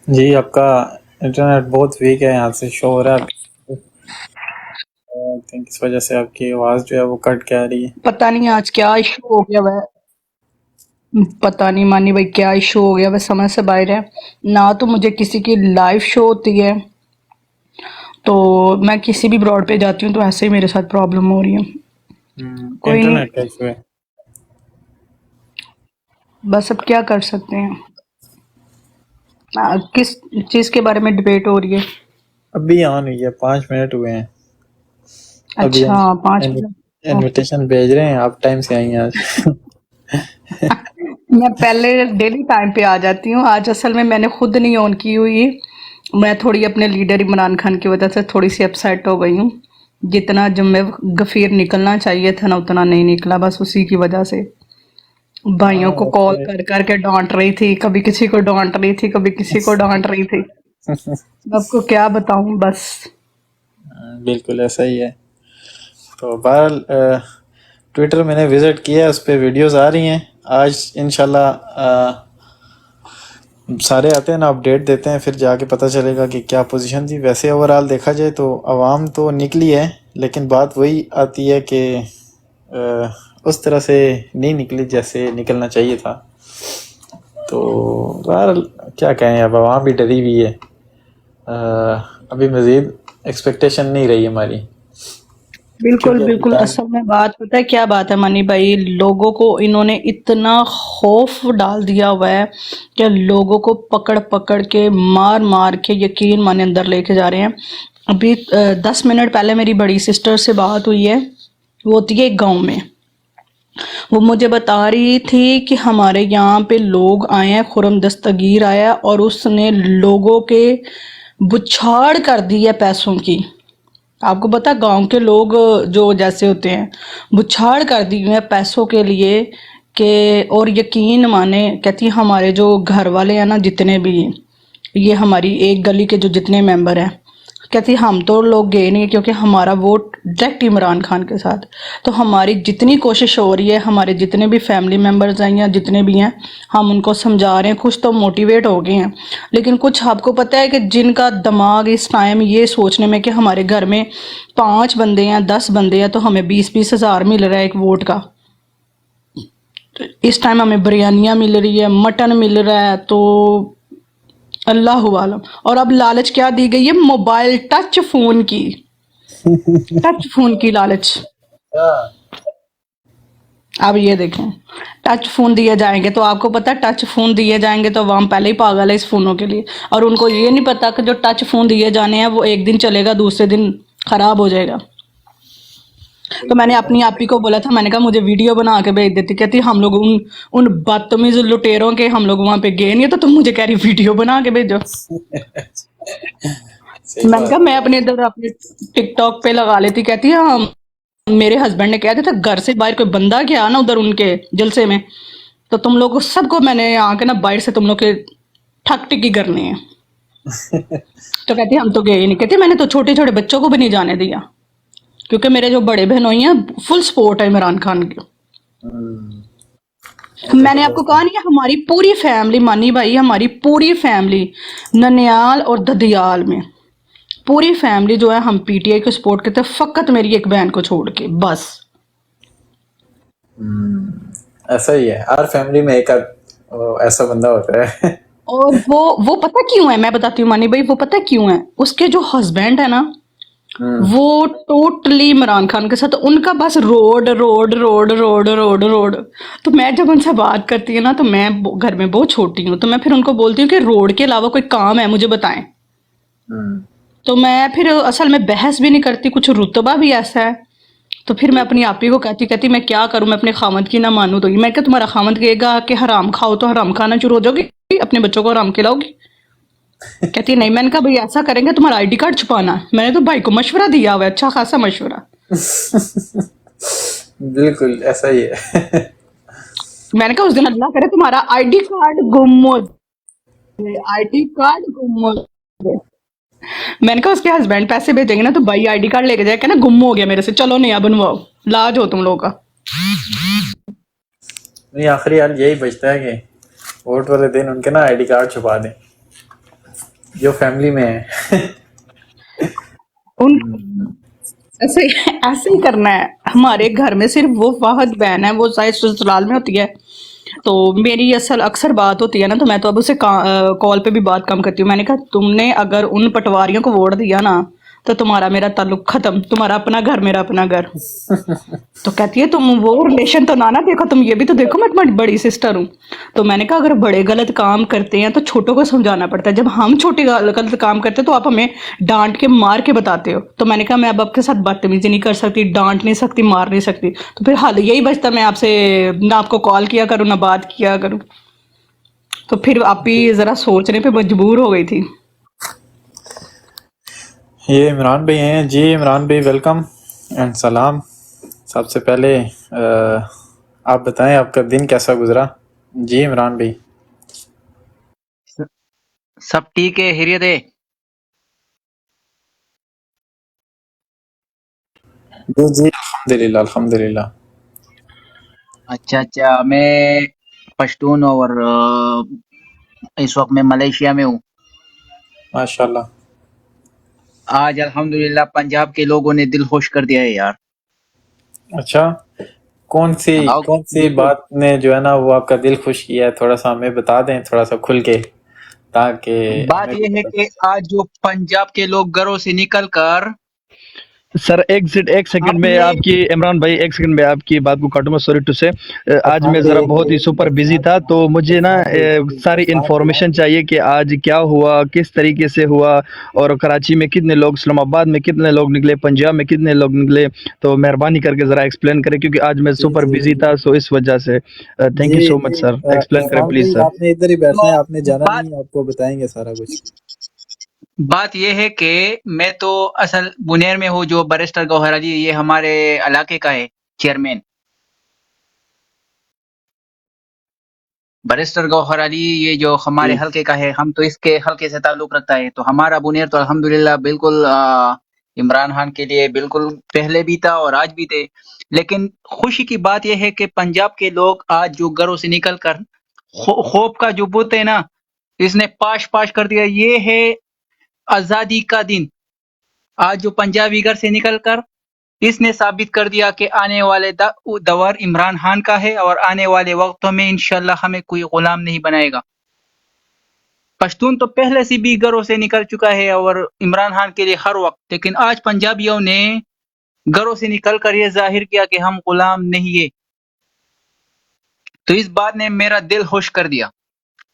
جی آپ کا انٹرنیٹ بہت ویک ہے، یہاں سے شو ہو رہا ہے I think اس وجہ سے آپ کی آواز جو ہے وہ کٹ کے آ رہی ہے۔ پتہ نہیں آج کیا ایشو ہو گیا وہ، پتہ نہیں مانی بھائی کیا ایشو ہو گیا وہ، سمجھ سے باہر ہے۔ نہ تو مجھے کسی کی لائیو شو ہوتی ہے، تو میں کسی بھی براڈ پہ جاتی ہوں تو ایسے ہی میرے ساتھ پرابلم ہو رہی ہے۔ کوئی نہیں، انٹرنیٹ کا ایشو ہے۔ بس اب کیا کر سکتے ہیں۔ کس چیز کے بارے میں ڈبیٹ ہو رہی ہے؟ ابھی آن ہوئی ہے، 5 منٹ ہوئے ہیں۔ ابھی اچھا 5 منٹ۔ اوکے، انویٹیشن بھیج رہے ہیں، آپ ٹائم سے آئی ہیں آج۔ میں پہلے ڈیلی ٹائم پہ آ جاتی ہوں، آج اصل میں نے خود نہیں آن کی ہوئی، میں تھوڑی اپنے لیڈر عمران خان کی وجہ سے تھوڑی سی اپسیٹ ہو گئی ہوں۔ جتنا جمع غفیر نکلنا چاہیے تھا نا اتنا نہیں نکلا، بس اسی کی وجہ سے ہاں بھائیوں کو کال ویسے کر کر کے ڈانٹ رہی تھی، کبھی کسی کو ڈانٹ رہی تھی، کبھی کسی کو ڈانٹ رہی تھی۔ آپ کو کیا بتاؤں بس۔ بالکل ایسا ہی ہے۔ تو بہرحال ٹویٹر میں نے وزٹ کیا، اس پہ ویڈیوز آ رہی ہیں۔ آج انشاءاللہ سارے آتے ہیں نا، اپڈیٹ دیتے ہیں، پھر جا کے پتہ چلے گا کہ کیا پوزیشن تھی۔ ویسے اوورال دیکھا جائے تو عوام تو نکلی ہے، لیکن بات وہی آتی ہے کہ اس طرح سے نہیں نکلی جیسے نکلنا چاہیے تھا۔ تو بہرحال کیا کہیں، اب عوام بھی ڈری ہوئی ہے۔ ابھی مزید ایکسپیکٹیشن نہیں رہی ہماری، بالکل کیونکہ ابھی بالکل، ٹائم اصل میں بات پتہ ہے کیا بات ہے منی بھائی، لوگوں کو انہوں نے اتنا خوف ڈال دیا ہوا ہے کہ لوگوں کو پکڑ پکڑ کے مار مار کے یقین مانے اندر لے کے جا رہے ہیں۔ ابھی 10 منٹ پہلے میری بڑی سسٹر سے بات ہوئی ہے، وہ ہوتی ہے ایک گاؤں میں، وہ مجھے بتا رہی تھی کہ ہمارے یہاں پہ لوگ آئے ہیں، خرم دستگیر آیا اور اس نے لوگوں کے بچھاڑ کر دی ہے پیسوں کی۔ آپ کو پتا گاؤں کے لوگ جو جیسے ہوتے ہیں، بچھاڑ کر دی ہیں پیسوں کے لیے کہ، اور یقین مانے کہتی ہیں ہمارے جو گھر والے ہیں نا جتنے بھی، یہ ہماری ایک گلی کے جو جتنے ممبر ہیں، کہتی ہم تو لوگ گئے نہیں کیونکہ ہمارا ووٹ ڈائریکٹ عمران خان کے ساتھ، تو ہماری جتنی کوشش ہو رہی ہے، ہمارے جتنے بھی فیملی ممبرز ہیں یا جتنے بھی ہیں، ہم ان کو سمجھا رہے ہیں، کچھ تو موٹیویٹ ہو گئے ہیں، لیکن کچھ آپ کو پتہ ہے کہ جن کا دماغ اس ٹائم یہ سوچنے میں کہ ہمارے گھر میں 5 بندے ہیں 10 بندے ہیں تو ہمیں 20-20 ہزار مل رہا ہے ایک ووٹ کا، اس ٹائم ہمیں بریانیاں مل رہی ہے، مٹن مل رہا ہے، تو اللہ عالم۔ اور اب لالچ کیا دی گئی ہے، موبائل ٹچ فون کی، ٹچ فون کی لالچ۔ اب یہ دیکھیں، ٹچ فون دیے جائیں گے تو آپ کو پتہ ہے ٹچ فون دیے جائیں گے تو عوام پہلے ہی پاگل ہے اس فونوں کے لیے، اور ان کو یہ نہیں پتا کہ جو ٹچ فون دیے جانے ہیں وہ ایک دن چلے گا، دوسرے دن خراب ہو جائے گا۔ تو میں نے اپنی آپی کو بولا تھا، میں نے کہا مجھے ویڈیو بنا کے بھیج دیتی، کہتی ہم لوگ ان بدتمیز لٹیروں کے ہم لوگ وہاں پہ گئے نہیں، تو تم مجھے کہہ رہی ویڈیو بنا کے بھیجو۔ صحیح میں نے کہا بات میں اپنے ادھر اپنے ٹک ٹاک پہ لگا لیتی، کہتی ہے ہم، میرے ہسبینڈ نے کہا تھا گھر سے باہر کوئی بندہ گیا نا ادھر ان کے جلسے میں، تو تم لوگ سب کو میں نے آ کے نا باہر سے تم لوگ کے ٹھک ٹکی کرنی ہے۔ ہے۔ تو کہتی ہم تو گئے ہی نہیں، کہتی میں نے تو چھوٹے چھوٹے بچوں کو بھی نہیں جانے دیا، کیونکہ میرے جو بڑے بہنوئی ہیں فل سپورٹ ہے عمران خان کی۔ تو میں نے آپ کو کہا زبردست نہیں کہ ہماری پوری فیملی، مانی بھائی ہماری پوری فیملی ننیال اور ددیال میں پوری فیملی جو ہے ہم پی ٹی آئی کو سپورٹ کرتے ہیں، فقط میری ایک بہن کو چھوڑ کے بس۔ ایسا ہی ہے، ہر فیملی میں ایک ایسا بندہ ہوتا ہے۔ اور وہ پتہ کیوں ہے، میں بتاتی ہوں مانی بھائی، وہ پتہ کیوں ہے، اس کے جو ہسبینڈ ہے نا وہ ٹوٹلی عمران خان کے ساتھ، ان کا بس road road road road road road. تو میں جب ان سے بات کرتی ہوں نا، تو میں گھر میں بہت چھوٹی ہوں، تو میں پھر ان کو بولتی ہوں کہ روڈ کے علاوہ کوئی کام ہے مجھے بتائیں، تو میں پھر اصل میں بحث بھی نہیں کرتی، کچھ رتبہ بھی ایسا ہے، تو پھر میں اپنی آپی کو کہتی میں کیا کروں، میں اپنے خامد کی نہ مانوں تو میں کہ تمہارا خامد کہے گا کہ حرام کھاؤ تو حرام کھانا شروع ہو جاؤ گی، اپنے بچوں کو حرام کھلاؤ گی، کہتی ہے نہیں، میں نے کہا بھائی ایسا کریں گے تمہارا آئی ڈی کارڈ چھپانا، میں نے تو بھائی کو مشورہ دیا ہوا ہے، اچھا خاصا مشورہ۔ بالکل ایسا ہی ہے۔ میں نے کہا اس دن اللہ کرے تمہارا آئی ڈی کارڈ گم ہو جائے، آئی ڈی کارڈ گم ہو جائے۔ میں نے کہا اس کے ہسبینڈ پیسے بھیجیں گے نا تو بھائی آئی ڈی کارڈ لے کے جائے کہ نا گم ہو گیا میرے سے، چلو نیا بنواؤ، لاج ہو تم لوگوں کا۔ نہیں آخری حال یہی بچتا ہے کہ ووٹ والے دن ان کے نا آئی ڈی کارڈ چھپا دیں، جو فیملی میں ہے. ان ایسے ایسے ہی کرنا ہے. ہمارے گھر میں صرف وہ واحد بہن ہے، وہ شاید سسرال میں ہوتی ہے، تو میری اکثر بات ہوتی ہے نا، تو میں تو اب اسے کال پہ بھی بات کم کرتی ہوں. میں نے کہا تم نے اگر ان پٹواریوں کو ووٹ دیا نا تو تمہارا میرا تعلق ختم، تمہارا اپنا گھر میرا اپنا گھر. تو کہتی ہے تم وہ ریلیشن تو نہ دیکھو، تم یہ بھی تو دیکھو میں تمہاری بڑی سسٹر ہوں. تو میں نے کہا اگر بڑے غلط کام کرتے ہیں تو چھوٹوں کو سمجھانا پڑتا ہے، جب ہم چھوٹے غلط کام کرتے ہیں تو آپ ہمیں ڈانٹ کے مار کے بتاتے ہو. تو میں نے کہا میں اب آپ کے ساتھ بدتمیزی نہیں کر سکتی، ڈانٹ نہیں سکتی، مار نہیں سکتی. تو پھر حل یہی بچتا میں آپ سے نہ آپ کو کال کیا کروں نہ بات کیا کروں. تو پھر آپ بھی ذرا سوچنے پہ مجبور ہو گئی تھی. یہ عمران بھائی ہیں. جی عمران بھائی ویلکم اینڈ سلام. سب سے پہلے آپ بتائیں آپ کا دن کیسا گزرا؟ جی عمران بھائی. سب ٹھیک ہے، خیریت ہے. جی جی الحمدللہ الحمدللہ. اچھا میں پشتون اور اس وقت میں ملیشیا میں ہوں. ماشاء اللہ. آج الحمدللہ پنجاب کے لوگوں نے دل خوش کر دیا ہے یار. اچھا کون ہاں، سی بالکل. بات نے جو ہے نا وہ آپ کا دل خوش کیا ہے؟ تھوڑا سا ہمیں بتا دیں تھوڑا سا کھل کے، تاکہ ہمیں بات بھی یہ ہے پتہ. کہ آج جو پنجاب کے لوگ گھروں سے نکل کر سر ایک سیکنڈ میں اپنے آپ کی عمران بھائی ایک سیکنڈ میں آپ کی بات کو کاٹوں گا، سوری ٹو سے. آج عثمان میں بھائی ذرا ایک بہت ہی سپر بزی تھا، تو مجھے نا عثمان بھائی ساری انفارمیشن چاہیے کہ آج کیا ہوا، کس طریقے سے ہوا، اور کراچی میں کتنے لوگ، اسلام آباد میں کتنے لوگ نکلے، پنجاب میں کتنے لوگ نکلے. تو مہربانی کر کے ذرا ایکسپلین کریں، کیونکہ آج میں جی سپر جی بزی تھا، سو اس وجہ سے تھینک جی you so much sir. Explain کریں عثمان پلیز بھائی سر. آپ نے ادھر ہی بیٹھنا ہے، تو آپ نے جانا بات نہیں ہے، آپ کو بتائیں گے سارا کچھ. بات یہ ہے کہ میں تو اصل بنیر میں ہوں. جو بیرسٹر گوہر علی یہ ہمارے علاقے کا ہے چیئرمین. بیرسٹر گوہر علی یہ جو ہمارے جی حلقے کا ہے، ہم تو اس کے حلقے سے تعلق رکھتا ہے. تو ہمارا بنیر تو الحمدللہ بالکل عمران خان کے لیے بالکل پہلے بھی تھا اور آج بھی تھے. لیکن خوشی کی بات یہ ہے کہ پنجاب کے لوگ آج جو گھروں سے نکل کر خوف کا جو بت ہے نا، اس نے پاش کر دیا. یہ ہے آزادی کا دن. آج جو پنجابی گھر سے نکل کر اس نے ثابت کر دیا کہ آنے والے دور عمران خان کا ہے، اور آنے والے وقتوں میں انشاءاللہ ہمیں کوئی غلام نہیں بنائے گا. پشتون تو پہلے سے بھی گھروں سے نکل چکا ہے اور عمران خان کے لیے ہر وقت، لیکن آج پنجابیوں نے گھروں سے نکل کر یہ ظاہر کیا کہ ہم غلام نہیں ہے. تو اس بات نے میرا دل خوش کر دیا،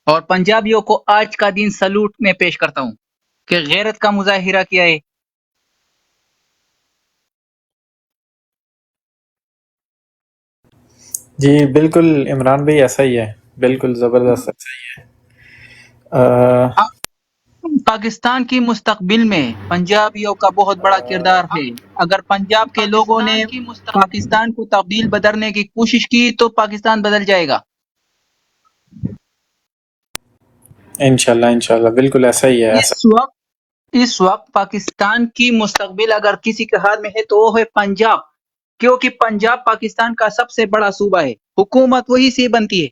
اور پنجابیوں کو آج کا دن سلوٹ میں پیش کرتا ہوں کہ غیرت کا مظاہرہ کیا ہے. جی بالکل عمران بھائی ایسا ہی ہے، بالکل زبردست ایسا ہی ہے. پاکستان کی مستقبل میں پنجابیوں کا بہت بڑا کردار ہے. اگر پنجاب کے لوگوں نے پاکستان کو تبدیل بدلنے کی کوشش کی تو پاکستان بدل جائے گا. انشاءاللہ بالکل ایسا ہی ہے ایسا. اس وقت پاکستان کی مستقبل اگر کسی کے ہاتھ میں ہے تو وہ ہے پنجاب، کیونکہ پنجاب پاکستان کا سب سے بڑا صوبہ ہے. حکومت وہی سے بنتی ہے.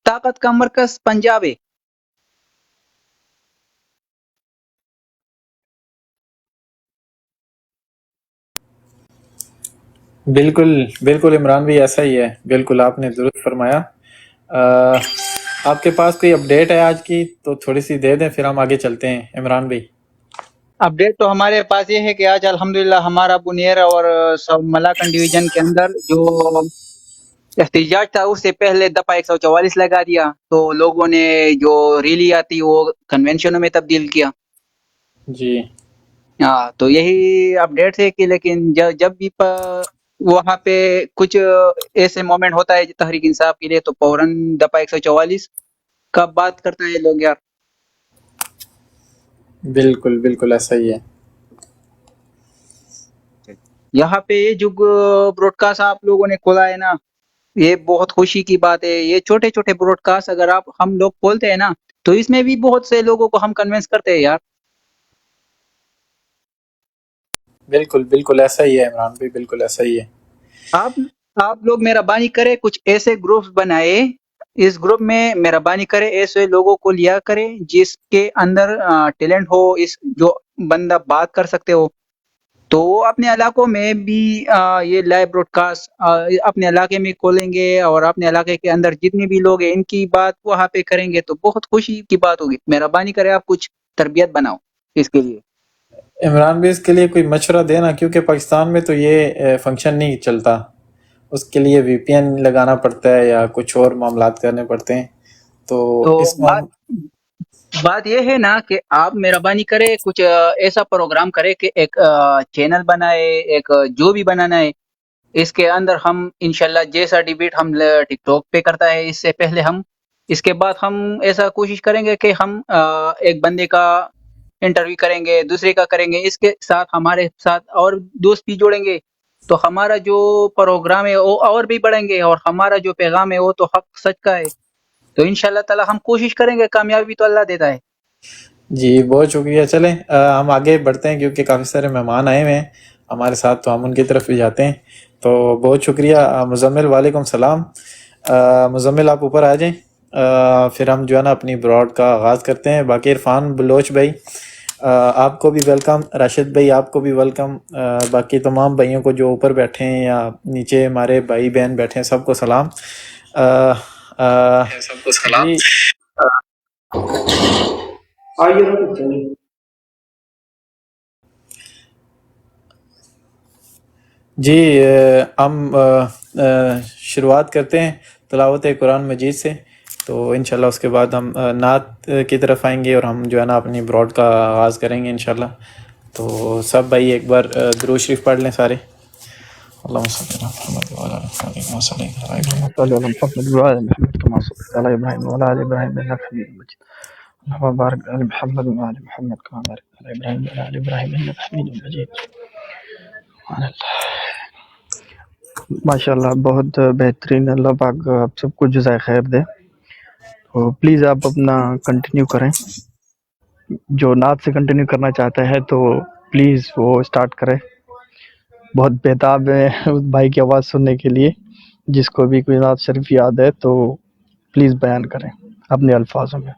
طاقت کا مرکز پنجاب ہے. بالکل عمران بھائی ایسا ہی ہے، بالکل آپ نے درست فرمایا. آپ کے پاس کوئی اپڈیٹ ہے آج کی تو تھوڑی سی دے دیں، پھر ہم آگے چلتے ہیں عمران بھائی. اپڈیٹ تو ہمارے پاس یہ ہے کہ آج الحمدللہ ہمارا بنیر اور ملاکنڈ ڈویژن کے اندر جو احتجاج تھا اس سے پہلے دفعہ 144 لگا دیا. تو لوگوں نے جو ریلی آتی وہ کنونشنوں میں تبدیل کیا. جی تو یہی اپڈیٹ ہے کہ لیکن جب بھی وہاں پہ کچھ ایسے مومنٹ ہوتا ہے تحریک انصاف کے لیے تو فوراً دفعہ 144 کا بات کرتا ہے لوگ یار. بالکل ایسا ہی ہے. یہاں پہ یہ جو براڈ کاسٹ آپ لوگوں نے کھولا ہے نا، یہ بہت خوشی کی بات ہے. یہ چھوٹے چھوٹے براڈ کاسٹ اگر ہم لوگ کھولتے ہیں نا تو اس میں بھی بہت سے لوگوں کو ہم کنونس کرتے ہیں یار. بالکل ایسا ہی ہے عمران بھائی، بالکل ایسا ہی ہے. آپ آپ لوگ مہربانی کرے کچھ ایسے گروپس بنائے اس گروپ میں مہربانی کرے ایسے لوگوں کو لیا کرے جس کے اندر ٹیلنٹ ہو، اس جو بندہ بات کر سکتے ہو، تو وہ اپنے علاقوں میں بھی یہ لائیو براڈ کاسٹ اپنے علاقے میں کھولیں گے، اور اپنے علاقے کے اندر جتنے بھی لوگ ہیں ان کی بات وہاں پہ کریں گے، تو بہت خوشی کی بات ہوگی۔ مہربانی کرے آپ کچھ تربیت بناؤ اس کے لیے۔ عمران بھی اس کے لیے کوئی مشورہ دینا، کیونکہ پاکستان میں تو یہ فنکشن نہیں چلتا، اس کے لیے وی پی این لگانا پڑتا ہے یا کچھ اور معاملات کرنے پڑتے ہیں، تو تو اس بات یہ ہے نا کہ آپ مہربانی کرے کچھ ایسا پروگرام کرے کہ ایک چینل بنائے، ایک جو بھی بنانا ہے، اس کے اندر ہم انشاءاللہ جیسا ڈیبیٹ ہم ٹک ٹاک پہ کرتا ہے اس سے پہلے، ہم اس کے بعد ہم ایسا کوشش کریں گے کہ ہم ایک بندے کا انٹرویو کریں گے، دوسرے کا کریں گے، اس کے ساتھ ہمارے ساتھ اور دوست بھی جوڑیں گے، تو ہمارا جو پروگرام ہے وہ اور بھی بڑھیں گے، اور ہمارا جو پیغام ہے وہ تو حق سچ کا ہے۔ تو انشاءاللہ تعالی ہم کوشش کریں گے، کامیابی تو اللہ دیتا ہے۔ جی بہت شکریہ۔ چلیں ہم آگے بڑھتے ہیں، کیونکہ کافی سارے مہمان آئے ہوئے ہیں ہمارے ساتھ، تو ہم ان کی طرف بھی جاتے ہیں۔ تو بہت شکریہ مزمل، وعلیکم السلام۔ مزمل آپ اوپر آ جائیں، پھر ہم جو ہے نا اپنی براڈ کا آغاز کرتے ہیں۔ باقی عرفان بلوچ بھائی آپ کو بھی ویلکم، راشد بھائی آپ کو بھی ویلکم، باقی تمام بھائیوں کو جو اوپر بیٹھے ہیں یا نیچے ہمارے بھائی بہن بیٹھے ہیں سب کو سلام۔ جی جی ہم شروعات کرتے ہیں تلاوت قرآن مجید سے، تو انشاءاللہ اس کے بعد ہم نعت کی طرف آئیں گے، اور ہم جو ہے نا اپنی براڈ کا آغاز کریں گے انشاءاللہ۔ تو سب بھائی ایک بار درود شریف پڑھ لیں سارے۔ اللہم صلی علی محمد وعلی آل محمد کما صلیت علی ابراہیم۔ صلی اللہ محمد وعلى محمد كما صليت على ابراهيم وعلى ال ابراهيم انك حميد مجيد. اللهم بارك على محمد وعلى محمد كما باركت على ابراهيم وعلى ال ابراهيم انك حميد مجيد. سبحان اللہ، ماشاء اللہ، بہت بہترین۔ اللہ پاک آپ سب کو جزائے خیر دے۔ تو پلیز آپ اپنا کنٹینیو کریں، جو نعت سے کنٹینیو کرنا چاہتا ہے تو پلیز وہ اسٹارٹ کرے۔ بہت بہتاب ہے اس بھائی کی آواز سننے کے لیے۔ جس کو بھی کوئی نعت شریف یاد ہے تو پلیز بیان کریں اپنے الفاظوں میں۔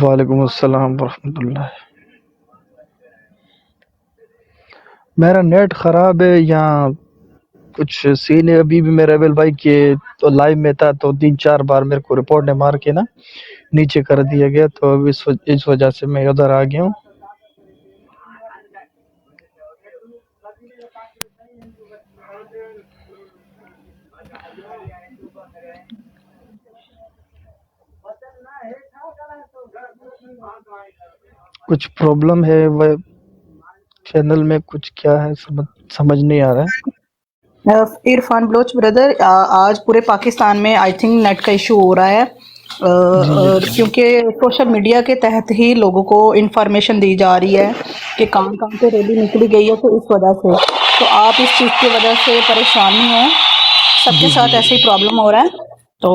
وعلیکم السلام ورحمۃ اللہ۔ میرا نیٹ خراب ہے یا کچھ سین ہے۔ ابھی بھی میرا ایبل بھائی کے تو لائیو میں تھا، تو 3-4 بار میرے کو رپورٹ نے مار کے نا نیچے کر دیا گیا، تو اب اس وجہ سے میں ادھر آ گیا ہوں۔ کچھ پرابلم ہے وہ چینل میں، کچھ کیا ہے سمجھ نہیں آ رہا ہے۔ عرفان بلوچ بردر، آج پورے پاکستان میں آئی تھنک نیٹ کا ایشو ہو رہا ہے، جی جی کیونکہ سوشل میڈیا کے تحت ہی لوگوں کو انفارمیشن دی جا رہی ہے کہ کہاں کہاں سے ریلی نکلی گئی ہے، تو اس وجہ سے تو آپ اس چیز کی وجہ سے پریشان نہیں ہیں، سب کے ساتھ ایسے ہی پرابلم ہو رہا ہے۔ تو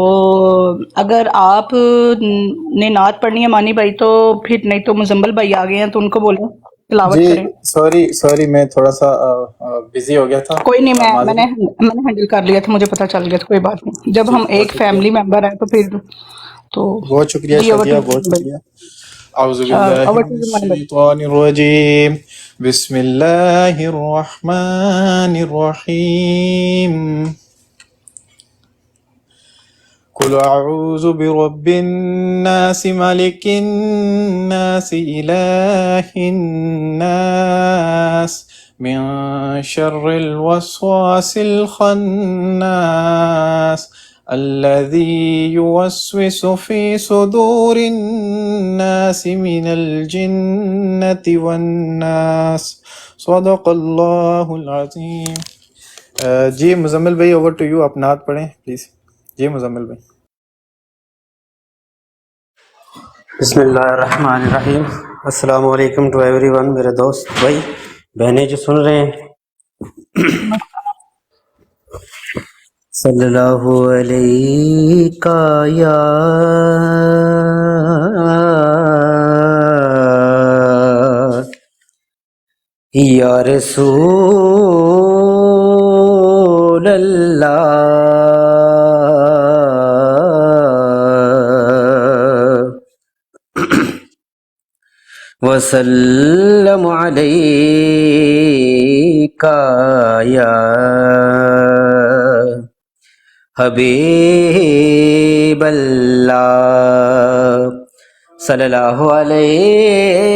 اگر آپ نے نعت پڑھنی ہے مانی بھائی تو پھر، نہیں تو مزمل بھائی آ گئے ہیں تو ان کو بولیں تلاوت جی کریں۔ سوری میں تھوڑا سا بزی ہو گیا تھا، کوئی نہیں، میں معذرت۔ نے ہینڈل کر لیا تھا، مجھے پتا چل گیا تھا، کوئی بات نہیں، جب جی ہم بہت ایک شکریہ، فیملی ممبر ہیں تو پھر تو بہت شکریہ جی اوور شادیہ، ٹو بہت بھائی، شکریہ۔ اعوذ باللہ اوور من ٹو مانی بھائی۔ الشیطان الرجیم، بسم اللہ الرحمن الرحیم، قل اعوذ برب الناس ملک الناس الہ الناس من شر الوسواس الخناس الذي يوسوس في صدور الناس من الجنة والناس، صدق اللہ العظیم۔ جی مزمل بھائی اوور ٹو یو، آپ نعت پڑھیں پلیز۔ جی مزمل بھائی۔ بسم اللہ الرحمن الرحیم۔ السلام علیکم ٹو ایوری ون، میرے دوست بھائی بہنیں جو سن رہے ہیں، صلی اللہ علیہ یا رسول اللہ وسلم علیکا یا حبیب اللہ صلی اللہ علیہ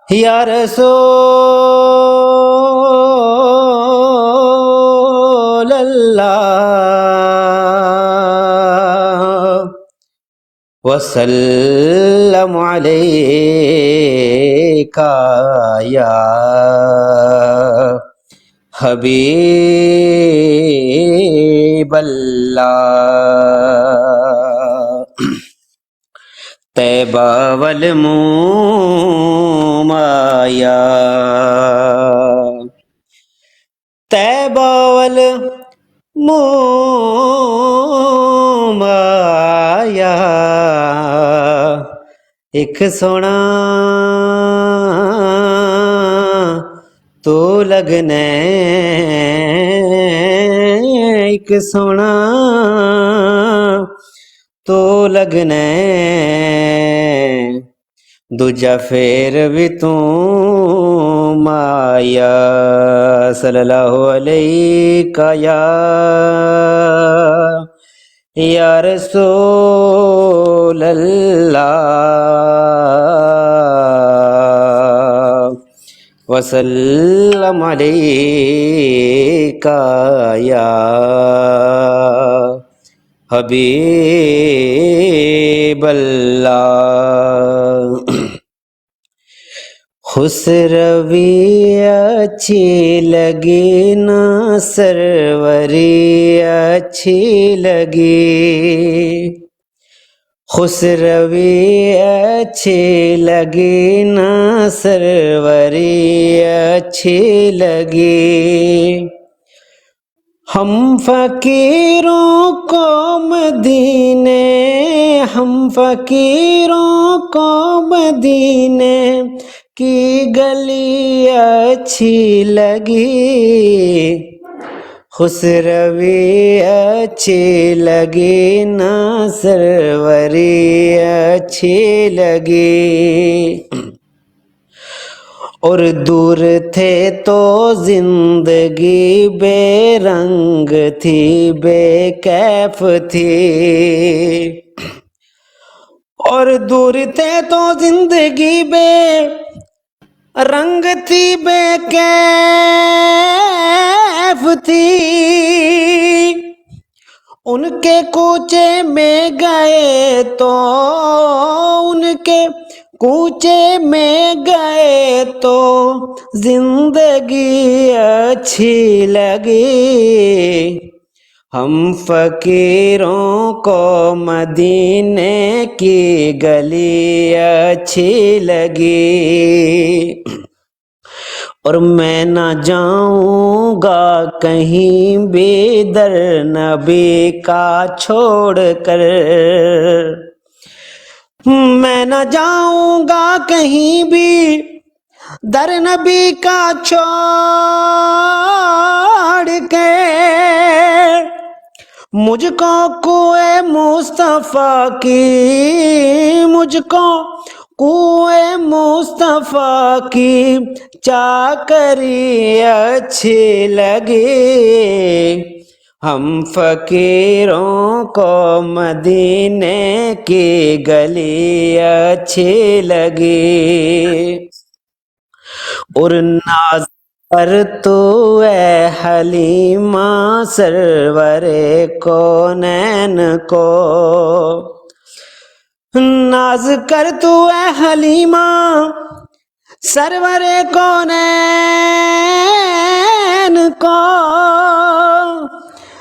یا رسول اللہ وسلم علیکا یا حبیب اللہ طیبہ والمومایا طیبہ والمومایا ایک سونا تو لگنے ایک سونا تو لگنے دوجا پھر بھی تم آیا صلی اللہ علیہ یا رسول اللہ وسلم علیکا یا حبیب اللہ خسروی اچھی لگی نا سروری اچھی لگی خسروی اچھی لگی نا سروری اچھی لگی ہم فقیروں کو مدینے ہم فقیروں کو مدینے کی گلی اچھی لگی خسروی اچھی لگی نا سروری اچھی لگی اور دور تھے تو زندگی بے رنگ تھی بے کیف تھی اور دور تھے تو زندگی بے رنگ تھی بے کیف تھی ان کے کوچے میں گئے تو ان کے کوچے میں گئے تو زندگی اچھی لگی ہم فقیروں کو مدینے کی گلی اچھی لگی اور میں نہ جاؤں گا کہیں بھی در نبی کا چھوڑ کر میں نہ جاؤں گا کہیں بھی در نبی کا چھوڑ کے مجھ کو کوئے مصطفیٰ کی مجھ کو کوئے مصطفیٰ کی چاکری اچھی لگی ہم فقیروں کو مدینے کی گلی اچھی لگی اور ناز پر تو اے حلیمہ سرور کونین کو ناز کر تو اے حلیمہ سرور کونین کو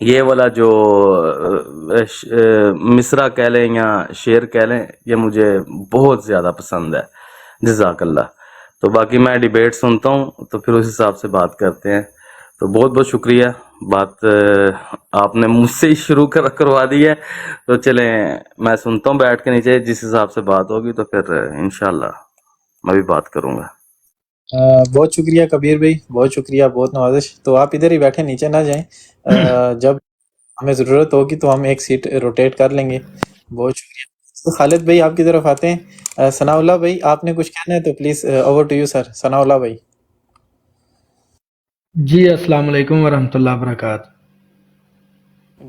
یہ والا جو مصرع کہہ لیں یا شعر کہہ لیں، یہ مجھے بہت زیادہ پسند ہے. جزاک اللہ. تو باقی میں ڈیبیٹ سنتا ہوں تو پھر اس حساب سے بات کرتے ہیں. تو بہت بہت شکریہ. بات آپ نے مجھ سے ہی شروع کروا دی ہے. تو چلیں میں سنتا ہوں بیٹھ کے نیچے، جس حساب سے بات ہوگی تو پھر انشاءاللہ میں بھی بات کروں گا. بہت شکریہ کبیر بھائی، بہت شکریہ، بہت نوازش. تو آپ ادھر ہی بیٹھے، نیچے نہ جائیں. جب ہمیں ضرورت ہوگی تو ہم ایک سیٹ روٹیٹ کر لیں گے. بہت شکریہ. تو خالد بھائی آپ کی طرف آتے ہیں. ثناء اللہ بھائی آپ نے کچھ کہنا ہے تو please over to you sir. Sanaullah بھائی. جی السلام علیکم ورحمۃ اللہ وبرکاتہ.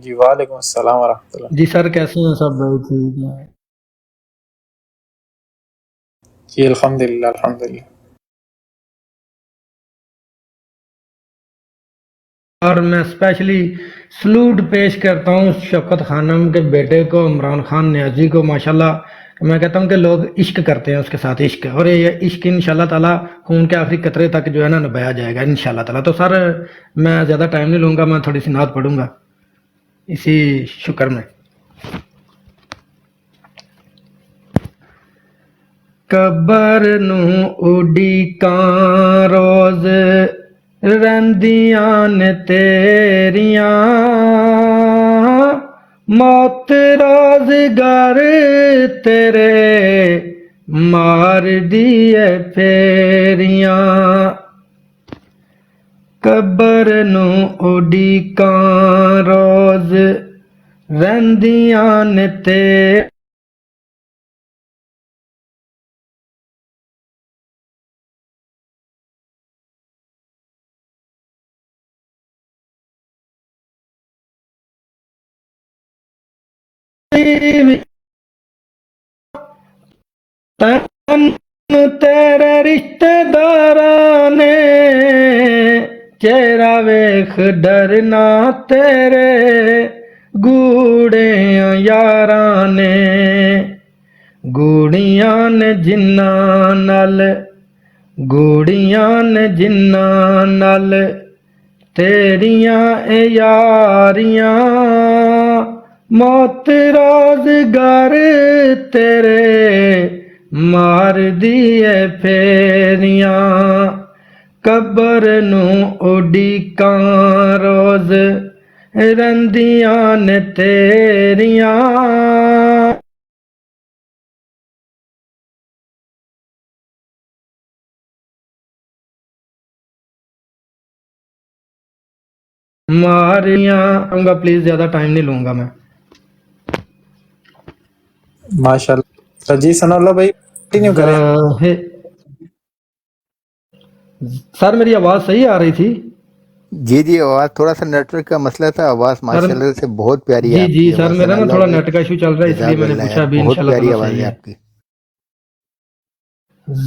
جی وعلیکم السلام ورحمۃ اللہ. جی سر کیسے ہیں سب؟ بھائی ٹھیک ہے. جی الحمد للہ الحمد للہ. اور میں اسپیشلی سلوٹ پیش کرتا ہوں شفقت خانم کے بیٹے کو، عمران خان نیازی کو. ماشاءاللہ میں کہتا ہوں کہ لوگ عشق کرتے ہیں اس کے ساتھ، عشق، اور یہ عشق انشاءاللہ تعالیٰ خون کے آخری قطرے تک جو ہے نا نبھایا جائے گا انشاءاللہ تعالیٰ. تو سر میں زیادہ ٹائم نہیں لوں گا، میں تھوڑی سی نعت پڑھوں گا اسی شکر میں. قبر نو اڈیکاں روز رہندیاں نے تیریاں، موت روزگار تیرے مار دیے پھیریاں. قبر نو اڈیکاں روز رہندیاں نے تیریاں، تن تیرے رشتے داراں نے چہرہ ویکھ ڈرنا تیرے گوڑیاں یاراں نے، گوڑیاں نے جناں نال، گوڑیاں نے جناں نال تیریاں اے یاریاں، موت روزگار تیرے مار دیے پھیریاں. قبر نو اڈیکاں روز رہندیاں نے تیریاں، ماریاں. آؤں گا پلیز، زیادہ ٹائم نہیں لوں گا میں. ماشاء اللہ. جی ثناء اللہ بھائی کنٹینیو کریں. سر میری آواز صحیح آ رہی تھی؟ جی جی، آواز تھوڑا سا نیٹ ورک کا مسئلہ تھا. آواز سر ماشاءاللہ سے بہت پیاری ہے جی آپ جی کی سر، آواز. میرا ثناء نا اللہ تھوڑا بھائی نیٹ کا ایشو چل رہا ہے، اس لیے جزاک میں نے اللہ پوچھا. یار، ابھی بہت انشاءاللہ پیاری تعالیٰ آواز صحیح ہے ہے. آپ کی.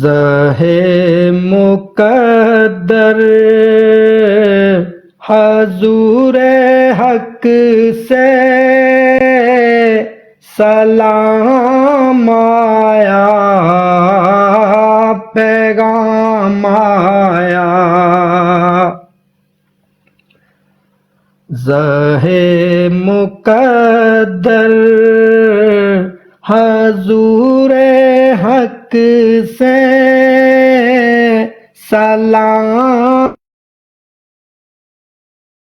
زہ مقدر حضور حق سے سلام آیا، پیغام آیا. زہ مقدر حضور حق سے سلام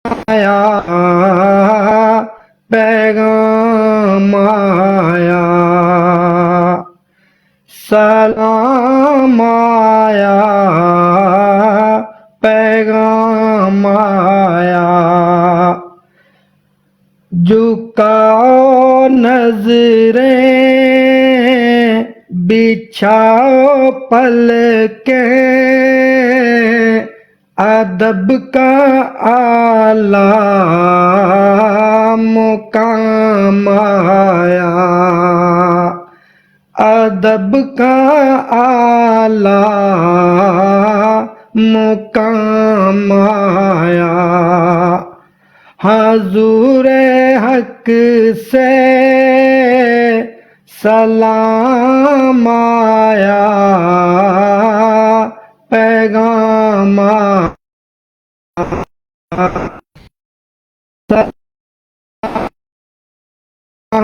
آیا، پیغام آیا، سلام آیا، پیغام آیا. جھکاؤ نظریں بچھاؤ پلکیں، ادب کا اعلیٰ مقام آیا، ادب کا اعلیٰ مقام آیا. حضور حق سے سلام آیا، پیغام آیا.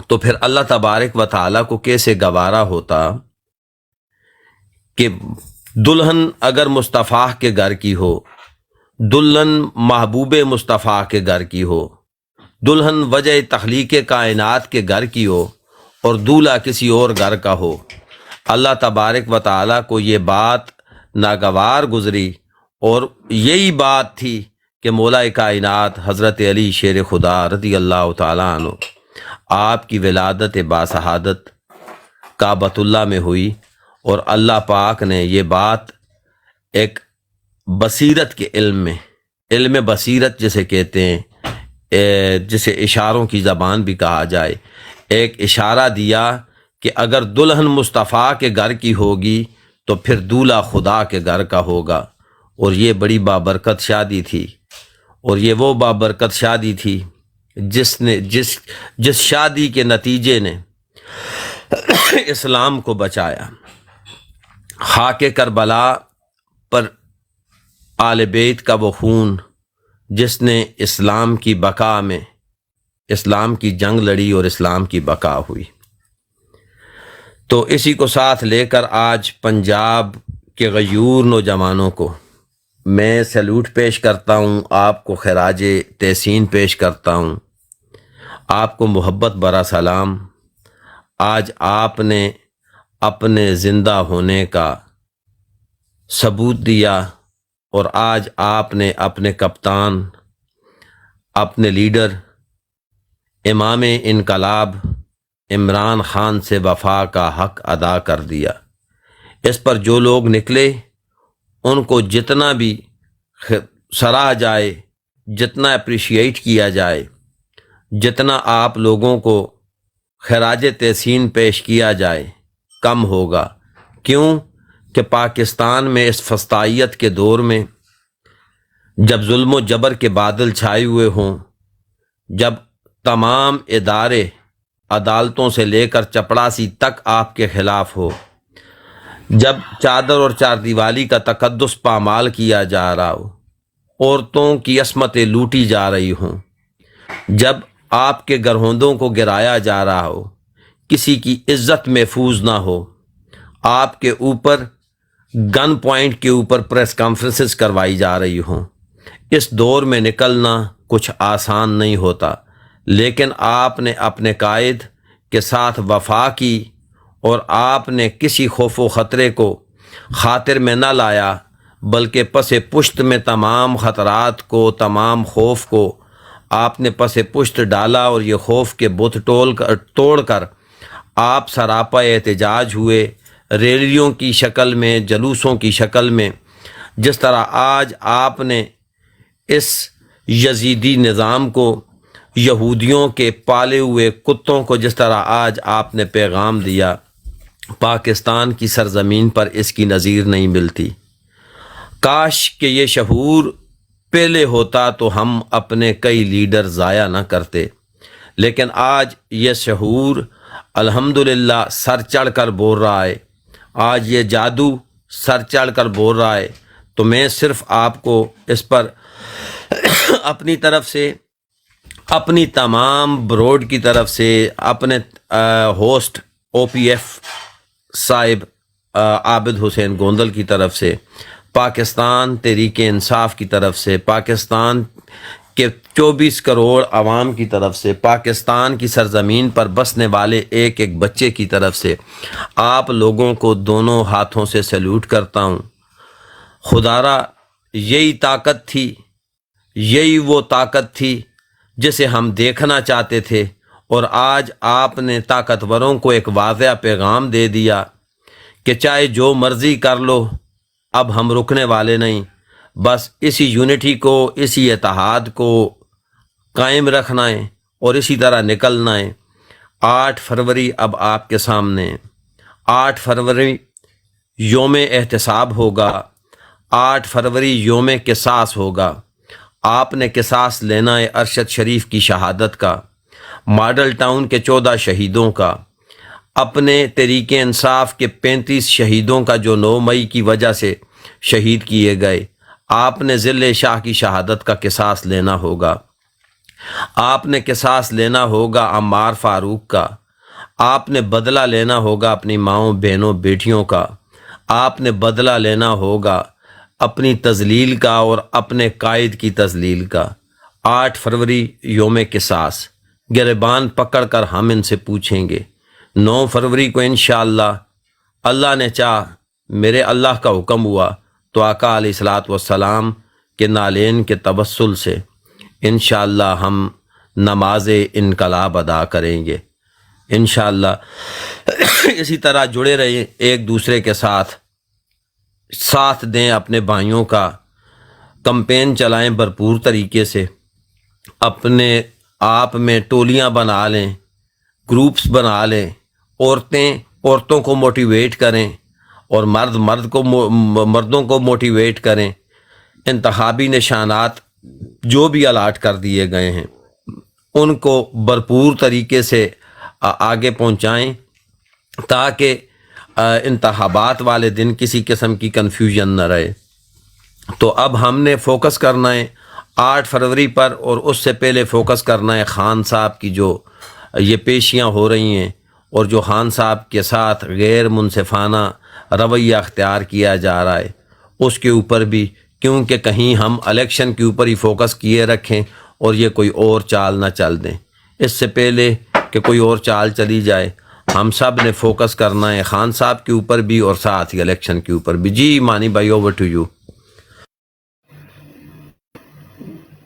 تو پھر اللہ تبارک و تعالیٰ کو کیسے گوارا ہوتا کہ دلہن اگر مصطفیٰ کے گھر کی ہو، دلہن محبوب مصطفیٰ کے گھر کی ہو، دلہن وجہ تخلیق کائنات کے گھر کی ہو اور دولہا کسی اور گھر کا ہو۔ اللہ تبارک و تعالیٰ کو یہ بات ناگوار گزری، اور یہی بات تھی کہ مولا کائنات حضرت علی شیر خدا رضی اللہ تعالیٰ عنہ آپ کی ولادت باسعادت کعبۃ اللہ میں ہوئی، اور اللہ پاک نے یہ بات ایک بصیرت کے علم میں، علم بصیرت جسے کہتے ہیں، جسے اشاروں کی زبان بھی کہا جائے، ایک اشارہ دیا کہ اگر دلہن مصطفیٰ کے گھر کی ہوگی تو پھر دولہا خدا کے گھر کا ہوگا۔ اور یہ بڑی بابرکت شادی تھی، اور یہ وہ بابرکت شادی تھی جس شادی کے نتیجے نے اسلام کو بچایا۔ خاک کربلا پر آل بیت کا وہ خون جس نے اسلام کی بقا میں اسلام کی جنگ لڑی اور اسلام کی بقا ہوئی۔ تو اسی کو ساتھ لے کر آج پنجاب کے غیور نوجوانوں کو میں سیلوٹ پیش کرتا ہوں، آپ کو خراج تحسین پیش کرتا ہوں، آپ کو محبت برا سلام۔ آج آپ نے اپنے زندہ ہونے کا ثبوت دیا، اور آج آپ نے اپنے کپتان، اپنے لیڈر، امام انقلاب عمران خان سے وفا کا حق ادا کر دیا۔ اس پر جو لوگ نکلے ان کو جتنا بھی سراہا جائے، جتنا اپریشیٹ کیا جائے، جتنا آپ لوگوں کو خراج تحسین پیش کیا جائے، کم ہوگا۔ کیوں کہ پاکستان میں اس فسطائیت کے دور میں جب ظلم و جبر کے بادل چھائے ہوئے ہوں، جب تمام ادارے عدالتوں سے لے کر چپڑاسی تک آپ کے خلاف ہو، جب چادر اور چار دیوالی کا تقدس پامال کیا جا رہا ہو، عورتوں کی عصمتیں لوٹی جا رہی ہوں، جب آپ کے گرہوندوں کو گرایا جا رہا ہو، کسی کی عزت محفوظ نہ ہو، آپ کے اوپر گن پوائنٹ کے اوپر پریس کانفرنسز کروائی جا رہی ہوں، اس دور میں نکلنا کچھ آسان نہیں ہوتا، لیکن آپ نے اپنے قائد کے ساتھ وفا کی، اور آپ نے کسی خوف و خطرے کو خاطر میں نہ لایا، بلکہ پس پشت میں تمام خطرات کو، تمام خوف کو آپ نے پس پشت ڈالا، اور یہ خوف کے بت توڑ کر آپ سراپا احتجاج ہوئے، ریلیوں کی شکل میں، جلوسوں کی شکل میں۔ جس طرح آج آپ نے اس یزیدی نظام کو، یہودیوں کے پالے ہوئے کتوں کو جس طرح آج آپ نے پیغام دیا، پاکستان کی سرزمین پر اس کی نظیر نہیں ملتی۔ کاش کہ یہ شعور پہلے ہوتا تو ہم اپنے کئی لیڈر ضائع نہ کرتے، لیکن آج یہ شعور الحمدللہ سر چڑھ کر بول رہا ہے، آج یہ جادو سر چڑھ کر بول رہا ہے۔ تو میں صرف آپ کو اس پر اپنی طرف سے، اپنی تمام بروڈ کی طرف سے، اپنے ہوسٹ OPF صاحب عابد حسین گوندل کی طرف سے، پاکستان تحریک انصاف کی طرف سے، پاکستان کے 24 کروڑ عوام کی طرف سے، پاکستان کی سرزمین پر بسنے والے ایک ایک بچے کی طرف سے آپ لوگوں کو دونوں ہاتھوں سے سیلوٹ کرتا ہوں۔ خدارا یہی طاقت تھی، یہی وہ طاقت تھی جسے ہم دیکھنا چاہتے تھے، اور آج آپ نے طاقتوروں کو ایک واضح پیغام دے دیا کہ چاہے جو مرضی کر لو، اب ہم رکنے والے نہیں، بس اسی یونٹی کو، اسی اتحاد کو قائم رکھنا ہے اور اسی طرح نکلنا ہے۔ 8 فروری اب آپ کے سامنے، 8 فروری یوم احتساب ہوگا، 8 فروری یوم قصاص ہوگا۔ آپ نے قصاص لینا ہے ارشد شریف کی شہادت کا، ماڈل ٹاؤن کے 14 شہیدوں کا، اپنے تحریک انصاف کے 35 شہیدوں کا جو 9 مئی کی وجہ سے شہید کیے گئے۔ آپ نے ذل شاہ کی شہادت کا قصاص لینا ہوگا۔ آپ نے قصاص لینا ہوگا عمار فاروق کا، آپ نے بدلہ لینا ہوگا اپنی ماؤں بہنوں بیٹیوں کا، آپ نے بدلہ لینا ہوگا اپنی تذلیل کا اور اپنے قائد کی تذلیل کا۔ 8 فروری یوم قصاص، گریبان پکڑ کر ہم ان سے پوچھیں گے۔ 9 فروری کو انشاءاللہ اللہ نے چاہ، میرے اللہ کا حکم ہوا تو آقا علیہ الصلاۃ والسلام کے نالین کے توسل سے انشاءاللہ ہم نماز انقلاب ادا کریں گے انشاءاللہ۔ اسی طرح جڑے رہیں ایک دوسرے کے ساتھ دیں، اپنے بھائیوں کا کمپین چلائیں بھرپور طریقے سے، اپنے آپ میں ٹولیاں بنا لیں، گروپس بنا لیں، عورتوں کو موٹیویٹ کریں اور مردوں کو موٹیویٹ کریں۔ انتخابی نشانات جو بھی الاٹ کر دیے گئے ہیں ان کو بھرپور طریقے سے آگے پہنچائیں تاکہ انتخابات والے دن کسی قسم کی کنفیوژن نہ رہے۔ تو اب ہم نے فوکس کرنا ہے 8 فروری پر، اور اس سے پہلے فوکس کرنا ہے خان صاحب کی جو یہ پیشیاں ہو رہی ہیں اور جو خان صاحب کے ساتھ غیر منصفانہ رویہ اختیار کیا جا رہا ہے اس کے اوپر بھی، کیونکہ کہیں ہم الیکشن کے اوپر ہی فوکس کیے رکھیں اور یہ کوئی اور چال نہ چل دیں۔ اس سے پہلے کہ کوئی اور چال چلی جائے ہم سب نے فوکس کرنا ہے خان صاحب کے اوپر بھی اور ساتھ ہی الیکشن کے اوپر بھی۔ جی مانی بھائی، اوور ٹو یو۔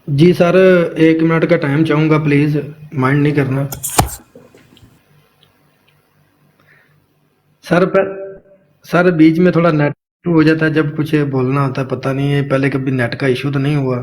جی سر 1 منٹ کا ٹائم چاہوں گا، پلیز مائنڈ نہیں کرنا سر بیچ میں تھوڑا نیٹ ہو جاتا ہے جب کچھ بولنا ہوتا ہے، پتہ نہیں ہے پہلے کبھی نیٹ کا ایشو تو نہیں ہوا۔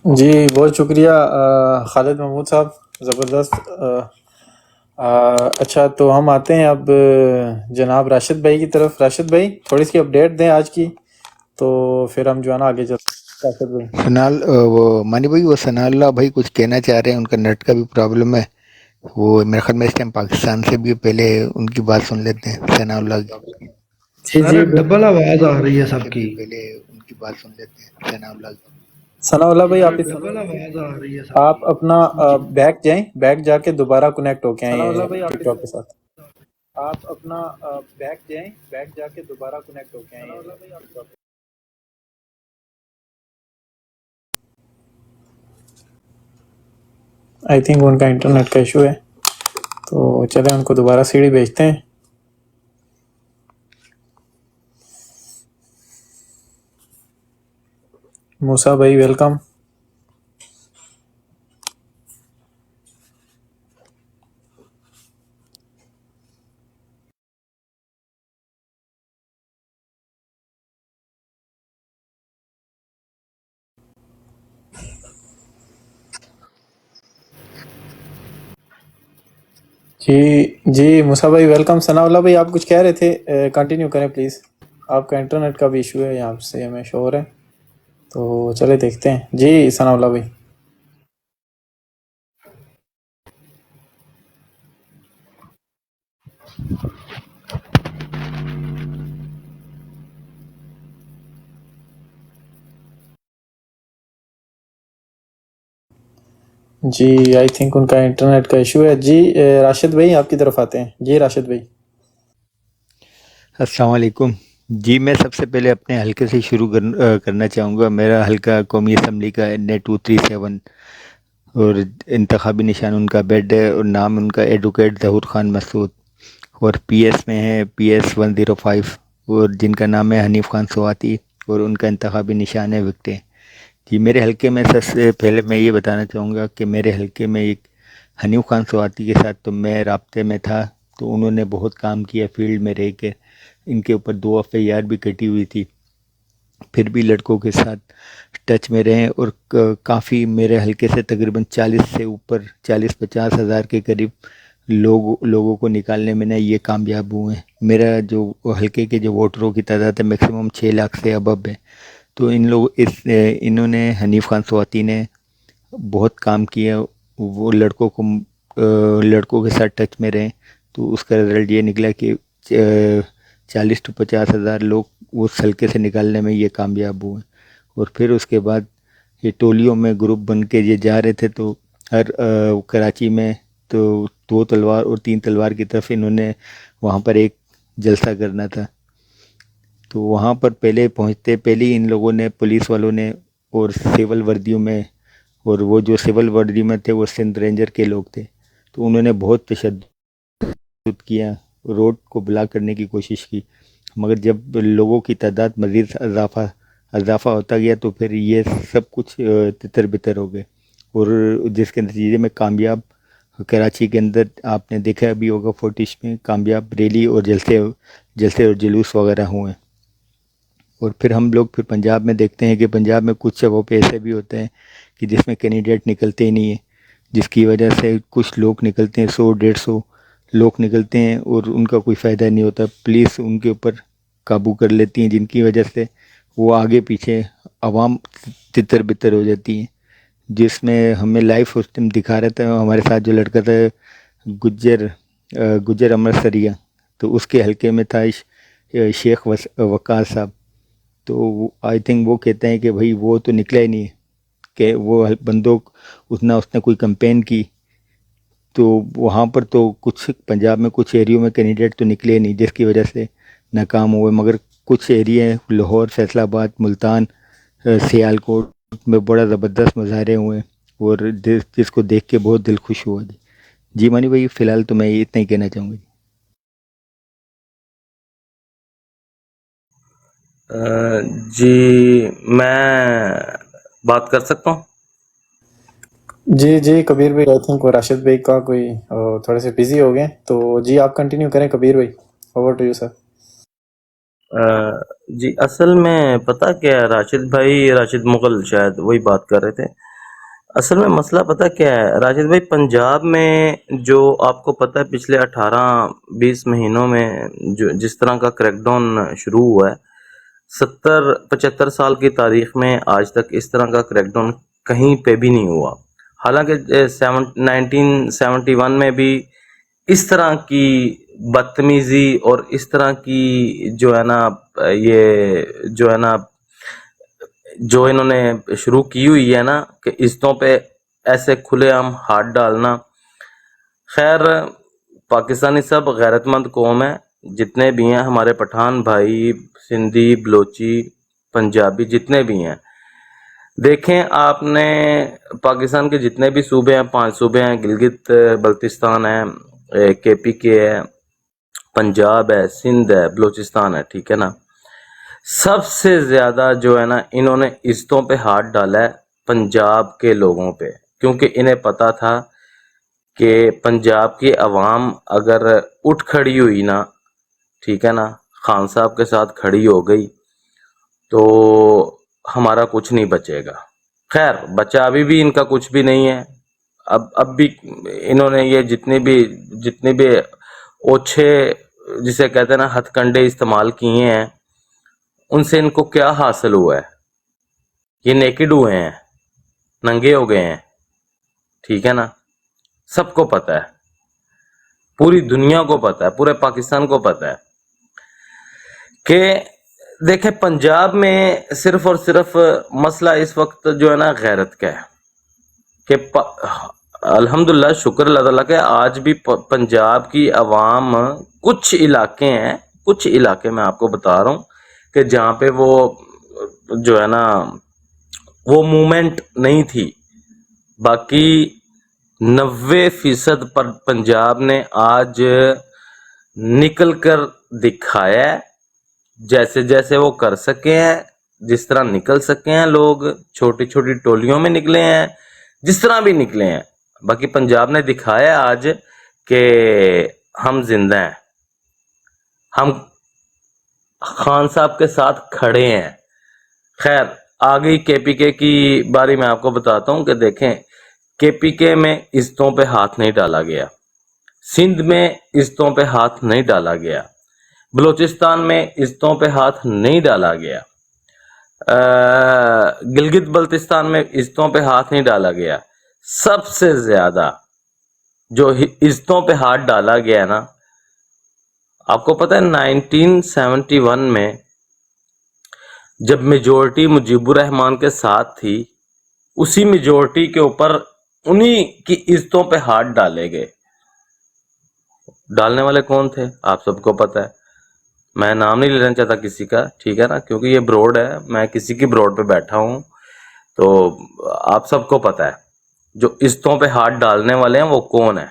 جی بہت شکریہ خالد محمود صاحب، زبردست۔ اچھا تو ہم آتے ہیں اب جناب راشد بھائی کی طرف۔ راشد بھائی تھوڑی سی اپڈیٹ دیں آج کی، تو پھر ہم جو ہے نا آگے چلتے ہیں۔ راشد بھائی وہ مانی بھائی، وہ ثناء اللہ بھائی کچھ کہنا چاہ رہے ہیں، ان کا نیٹ کا بھی پرابلم ہے، وہ میرے خیال میں اس ٹائم پاکستان سے بھی، پہلے ان کی بات سن لیتے ہیں ثناء اللہ کی۔ سر ڈبل آواز آ رہی ہے سب کی، پہلے ان کی بات سن لیتے ہیں ثناء اللہ کی۔ ثناء اللہ بھائی آپ ڈبل آواز آ رہی ہے آپ اپنا بیک جائیں، بیک جا کے دوبارہ کنیکٹ ہو کے آئیں ٹک ٹاک کے ساتھ۔ آپ اپنا بیک جائیں، بیک جا کے دوبارہ کنیکٹ ہو کے آئیں۔ آئی تھنک ان کا انٹرنیٹ کا ایشو ہے، تو چلیں ان کو دوبارہ سیڑھی بھیجتے ہیں۔ موسیٰ بھائی ویلکم۔ جی موسیٰ بھائی ویلکم۔ ثناء اللہ بھائی آپ کچھ کہہ رہے تھے، کنٹینیو کریں پلیز۔ آپ کا انٹرنیٹ کا بھی ایشو ہے یہاں سے ہمیں شو ہو رہا ہے، تو چلے دیکھتے ہیں۔ جی ثناء اللہ بھائی۔ جی آئی تھنک ان کا انٹرنیٹ کا ایشو ہے۔ جی راشد بھائی آپ کی طرف آتے ہیں۔ جی راشد بھائی۔ السلام علیکم جی، میں سب سے پہلے اپنے حلقے سے شروع کرنا چاہوں گا۔ میرا حلقہ قومی اسمبلی کا NA237 اور انتخابی نشان ان کا بیڈ ہے، اور نام ان کا ایڈوکیٹ ظہور خان مسعود، اور PS میں ہے PS 105، اور جن کا نام ہے حنیف خان سواتی، اور ان کا انتخابی نشان ہے وکٹیں۔ جی میرے حلقے میں سب سے پہلے میں یہ بتانا چاہوں گا کہ میرے حلقے میں ایک حنیف خان سواتی کے ساتھ تو میں رابطے میں تھا، تو انہوں نے بہت کام کیا فیلڈ میں رہ کے، ان کے اوپر 2 FIR بھی کٹی ہوئی تھی، پھر بھی لڑکوں کے ساتھ ٹچ میں رہے اور کافی میرے حلقے سے تقریباً 40 سے اوپر 40-50 ہزار کے قریب لوگوں کو نکالنے میں یہ کامیاب ہوئے ہیں۔ میرا جو حلقے کے جو ووٹروں کی تعداد ہے میکسیمم 6 لاکھ سے ابب ہے، تو انہوں نے حنیف خان سواتی نے بہت کام کیا، وہ لڑکوں کے ساتھ ٹچ میں رہیں، تو اس کا رزلٹ یہ نکلا کہ 40-50 ہزار لوگ اس حلقے سے نکالنے میں یہ کامیاب ہوئے۔ اور پھر اس کے بعد یہ ٹولیوں میں گروپ بن کے یہ جا رہے تھے، تو ہر کراچی میں تو 2 تلوار اور 3 تلوار کی طرف انہوں نے وہاں پر ایک جلسہ کرنا تھا، تو وہاں پر پہلے ان لوگوں نے، پولیس والوں نے اور سول وردیوں میں، اور وہ جو سول وردی میں تھے وہ سندھ رینجر کے لوگ تھے، تو انہوں نے بہت تشدد کیا، روڈ کو بلاک کرنے کی کوشش کی، مگر جب لوگوں کی تعداد مزید اضافہ ہوتا گیا تو پھر یہ سب کچھ تتر بتر ہو گئے، اور جس کے نتیجے میں کامیاب کراچی کے اندر آپ نے دیکھا بھی ہوگا فوٹیش میں کامیاب ریلی اور جلسے اور جلوس وغیرہ ہوئے۔ اور پھر ہم لوگ پنجاب میں دیکھتے ہیں کہ پنجاب میں کچھ جگہوں پہ ایسے بھی ہوتے ہیں کہ جس میں کینڈیڈیٹ نکلتے ہی نہیں ہیں، جس کی وجہ سے کچھ لوگ نکلتے ہیں، 100-150 لوگ نکلتے ہیں اور ان کا کوئی فائدہ نہیں ہوتا، پولیس ان کے اوپر قابو کر لیتی ہیں، جن کی وجہ سے وہ آگے پیچھے عوام تتر بتر ہو جاتی ہیں، جس میں ہمیں لائف اس ٹائم دکھا رہا تھا ہمارے ساتھ جو لڑکا تھا گجر امر سریہ، تو اس کے حلقے میں تھا شیخ وقار صاحب، تو آئی تھنک وہ کہتے ہیں کہ بھائی وہ تو نکلا ہی نہیں کہ وہ بندوق اس نے کوئی کمپین کی، تو وہاں پر تو کچھ پنجاب میں کچھ ایریوں میں کینڈیڈیٹ تو نکلے نہیں، جس کی وجہ سے ناکام ہوئے، مگر کچھ ایریے لاہور، فیصل آباد، ملتان، سیالکوٹ میں بڑا زبردست مظاہرے ہوئے، اور جس کو دیکھ کے بہت دل خوش ہوا۔ جی مانی بھائی، فی الحال تو میں اتنا ہی کہنا چاہوں گا۔ جی میں بات کر سکتا ہوں؟ جی کبیر بھائی، آئی تھنک وہ راشد بھائی کا کوئی تھوڑے سے بزی ہو گئے، تو جی آپ کنٹینیو کریں کبیر بھائی، اوور ٹو یو سر۔ جی اصل میں پتہ کیا ہے، راشد مغل شاید وہی بات کر رہے تھے۔ اصل میں مسئلہ پتہ کیا ہے راشد بھائی، پنجاب میں جو آپ کو پتہ ہے پچھلے 18-20 مہینوں میں جس طرح کا کریک ڈاؤن شروع ہوا ہے، 70-75 سال کی تاریخ میں آج تک اس طرح کا کریک ڈاؤن کہیں پہ بھی نہیں ہوا۔ حالانکہ 1971 میں بھی اس طرح کی بدتمیزی اور اس طرح کی جو ہے نا جو انہوں نے شروع کی ہوئی ہے نا کہ عزتوں پہ ایسے کھلے عام ہاتھ ڈالنا، خیر پاکستانی سب غیرت مند قوم ہے، جتنے بھی ہیں ہمارے پٹھان بھائی، سندھی، بلوچی، پنجابی جتنے بھی ہیں، دیکھیں آپ نے پاکستان کے جتنے بھی صوبے ہیں، 5 صوبے ہیں، گلگت بلتستان ہے، KPK ہے، پنجاب ہے، سندھ ہے، بلوچستان ہے، ٹھیک ہے نا، سب سے زیادہ جو ہے نا انہوں نے عزتوں پہ ہاتھ ڈالا ہے پنجاب کے لوگوں پہ، کیونکہ انہیں پتا تھا کہ پنجاب کی عوام اگر اٹھ کھڑی ہوئی نا، ٹھیک ہے نا، خان صاحب کے ساتھ کھڑی ہو گئی تو ہمارا کچھ نہیں بچے گا۔ خیر بچہ ابھی بھی ان کا کچھ بھی نہیں ہے، اب بھی انہوں نے یہ جتنے بھی اوچھے جسے کہتے ہیں نا ہتھ کنڈے استعمال کیے ہیں، ان سے ان کو کیا حاصل ہوا ہے؟ یہ نیکڈ ہوئے ہیں، ننگے ہو گئے ہیں، ٹھیک ہے نا، سب کو پتہ ہے، پوری دنیا کو پتہ ہے، پورے پاکستان کو پتہ ہے کہ دیکھیں پنجاب میں صرف اور صرف مسئلہ اس وقت جو ہے نا غیرت کا ہے کہ الحمدللہ شکر اللہ تعالیٰ کہ آج بھی پنجاب کی عوام کچھ علاقے میں آپ کو بتا رہا ہوں کہ جہاں پہ وہ جو ہے نا وہ موومنٹ نہیں تھی، باقی 90% پر پنجاب نے آج نکل کر دکھایا ہے، جیسے جیسے وہ کر سکے ہیں، جس طرح نکل سکے ہیں، لوگ چھوٹی چھوٹی ٹولیوں میں نکلے ہیں، جس طرح بھی نکلے ہیں، باقی پنجاب نے دکھایا آج کہ ہم زندہ ہیں، ہم خان صاحب کے ساتھ کھڑے ہیں. خیر آگئی کے پی کے کی باری. میں آپ کو بتاتا ہوں کہ دیکھیں کے پی کے میں عزتوں پہ ہاتھ نہیں ڈالا گیا, سندھ میں عزتوں پہ ہاتھ نہیں ڈالا گیا, بلوچستان میں عزتوں پہ ہاتھ نہیں ڈالا گیا, گلگت بلتستان میں عزتوں پہ ہاتھ نہیں ڈالا گیا. سب سے زیادہ جو عزتوں پہ ہاتھ ڈالا گیا نا, آپ کو پتہ ہے 1971 میں جب میجورٹی مجیب الرحمان کے ساتھ تھی, اسی میجورٹی کے اوپر انہی کی عزتوں پہ ہاتھ ڈالے گئے. ڈالنے والے کون تھے آپ سب کو پتہ ہے. میں نام نہیں لینا چاہتا کسی کا, ٹھیک ہے نا, کیونکہ یہ بروڈ ہے, میں کسی کی بروڈ پہ بیٹھا ہوں, تو آپ سب کو پتہ ہے جو عزتوں پہ ہاتھ ڈالنے والے ہیں وہ کون ہیں,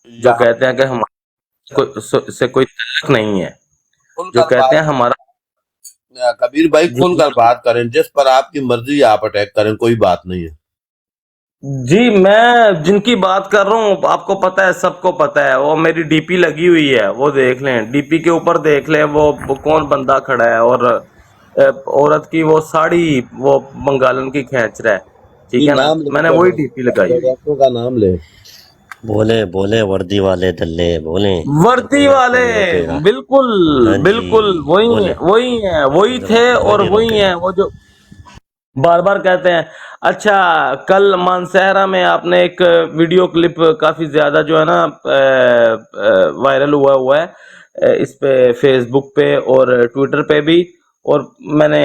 جو کہتے ہیں کہ ہمارے سے کوئی تعلق نہیں ہے, جو کہتے ہیں ہمارا. کبیر بھائی کھل کر بات کریں, جس پر آپ کی مرضی آپ اٹیک کریں, کوئی بات نہیں ہے. جی میں جن کی بات کر رہا ہوں آپ کو پتہ ہے, سب کو پتہ ہے, وہ میری ڈی پی لگی ہوئی ہے, وہ دیکھ لیں, ڈی پی کے اوپر دیکھ لیں وہ کون بندہ کھڑا ہے, اور عورت کی وہ ساڑی وہ بنگالن کی کھینچ رہا ہے, ٹھیک ہے نا, میں نے وہی ڈی پی لگائی ہوئی. ڈاکٹروں کا نام لیں. بولے بولے وردی والے دلے بولیں, وردی والے بالکل بالکل وہی تھے اور وہی ہیں وہ جو بار بار کہتے ہیں. اچھا کل مانسہرہ میں آپ نے ایک ویڈیو کلپ کافی زیادہ جو ہے نا وائرل ہوا ہے اس پہ, فیس بک پہ اور ٹویٹر پہ بھی, اور میں نے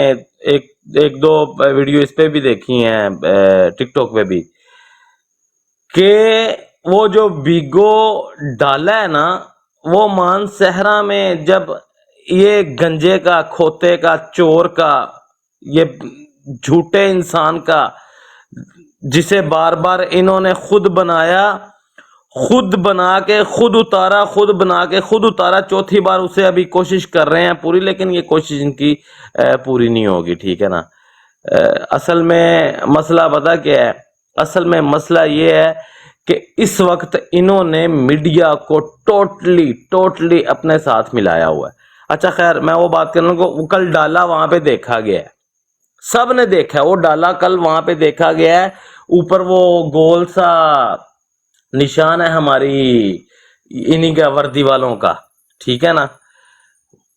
ایک دو ویڈیو اس پہ بھی دیکھی ہیں ٹک ٹاک پہ بھی, کہ وہ جو بیگو ڈالا ہے نا, وہ مانسہرہ میں جب یہ گنجے کا, کھوتے کا, چور کا, یہ جھوٹے انسان کا, جسے بار بار انہوں نے خود بنایا, خود بنا کے خود اتارا, خود بنا کے خود اتارا, چوتھی بار اسے ابھی کوشش کر رہے ہیں پوری, لیکن یہ کوشش ان کی پوری نہیں ہوگی, ٹھیک ہے نا. اصل میں مسئلہ پتہ کیا ہے, اصل میں مسئلہ یہ ہے کہ اس وقت انہوں نے میڈیا کو ٹوٹلی اپنے ساتھ ملایا ہوا ہے. اچھا خیر میں وہ بات کرنے کو, کل ڈالا وہاں پہ دیکھا گیا ہے, سب نے دیکھا ہے, وہ ڈالا کل وہاں پہ دیکھا گیا ہے, اوپر وہ گول سا نشان ہے ہماری انہی کا وردی والوں کا, ٹھیک ہے نا.